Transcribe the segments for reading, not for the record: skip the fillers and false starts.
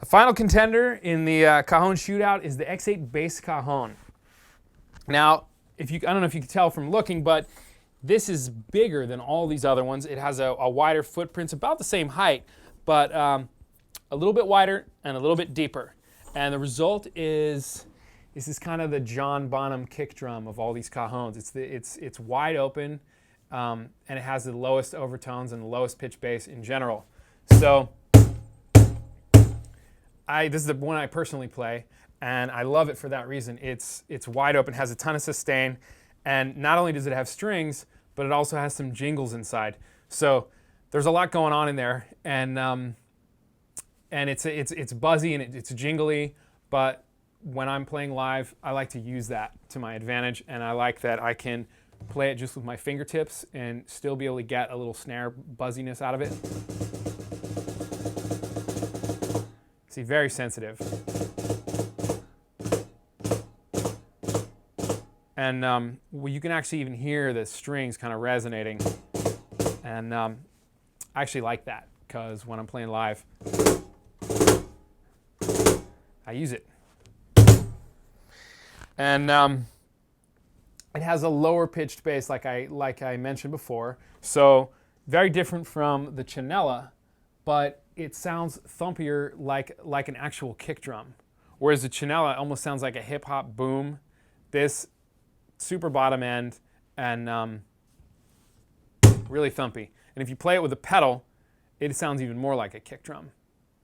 final contender in the Cajon Shootout is the X8 Bass Cajon. Now, I don't know if you can tell from looking, but this is bigger than all these other ones. It has a wider footprint. It's about the same height, but a little bit wider and a little bit deeper. And the result is this is kind of the John Bonham kick drum of all these Cajons. It's wide open, and it has the lowest overtones and the lowest pitch bass in general. So this is the one I personally play, and I love it for that reason. It's wide open, has a ton of sustain, and not only does it have strings, but it also has some jingles inside. So there's a lot going on in there, and it's buzzy and it's jingly, but when I'm playing live, I like to use that to my advantage, and I like that I can play it just with my fingertips and still be able to get a little snare buzziness out of it. See, very sensitive. And well, you can actually even hear the strings kind of resonating. And I actually like that, because when I'm playing live, I use it. And it has a lower pitched bass, like I mentioned before. So very different from the Chanella, but it sounds thumpier like an actual kick drum. Whereas the Chanella almost sounds like a hip hop boom. This super bottom end and really thumpy. And if you play it with a pedal, it sounds even more like a kick drum.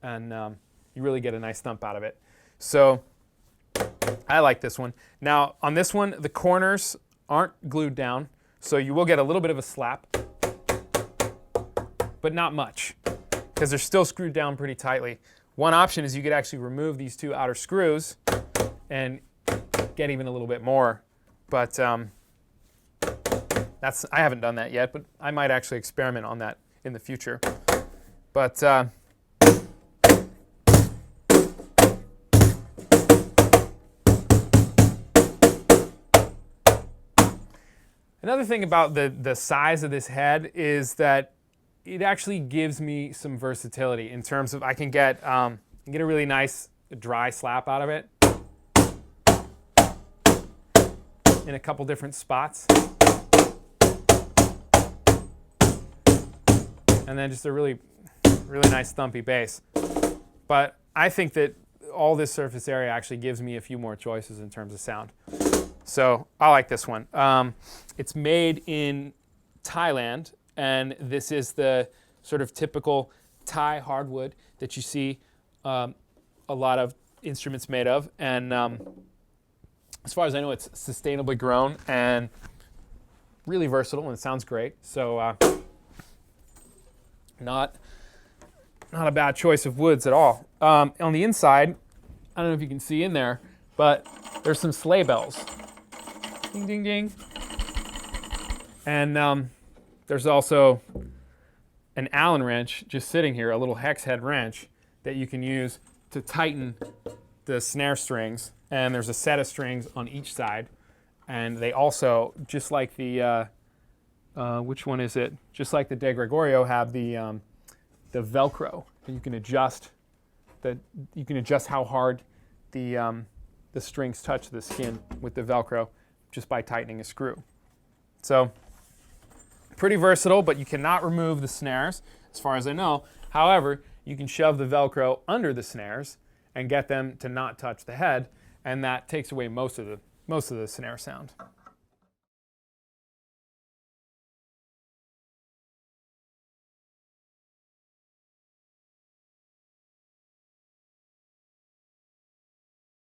And you really get a nice thump out of it. So I like this one. Now on this one, the corners aren't glued down, so you will get a little bit of a slap, but not much, because they're still screwed down pretty tightly. One option is you could actually remove these two outer screws and get even a little bit more, but I haven't done that yet, but I might actually experiment on that in the future. But another thing about the size of this head is that it actually gives me some versatility in terms of I can get a really nice dry slap out of it in a couple different spots. And then just a really nice thumpy bass. But I think that all this surface area actually gives me a few more choices in terms of sound. So I like this one. It's made in Thailand, and this is the sort of typical Thai hardwood that you see a lot of instruments made of. And as far as I know, it's sustainably grown and really versatile, and it sounds great. So not a bad choice of woods at all. On the inside, I don't know if you can see in there, but there's some sleigh bells. Ding, ding, ding. And there's also an Allen wrench just sitting here, a little hex head wrench that you can use to tighten the snare strings. And there's a set of strings on each side. And they also, just like the, which one is it? Just like the De Gregorio, have the Velcro. And you can adjust how hard the strings touch the skin with the Velcro just by tightening a screw. So pretty versatile, but you cannot remove the snares, as far as I know. However, you can shove the Velcro under the snares and get them to not touch the head, and that takes away most of the snare sound.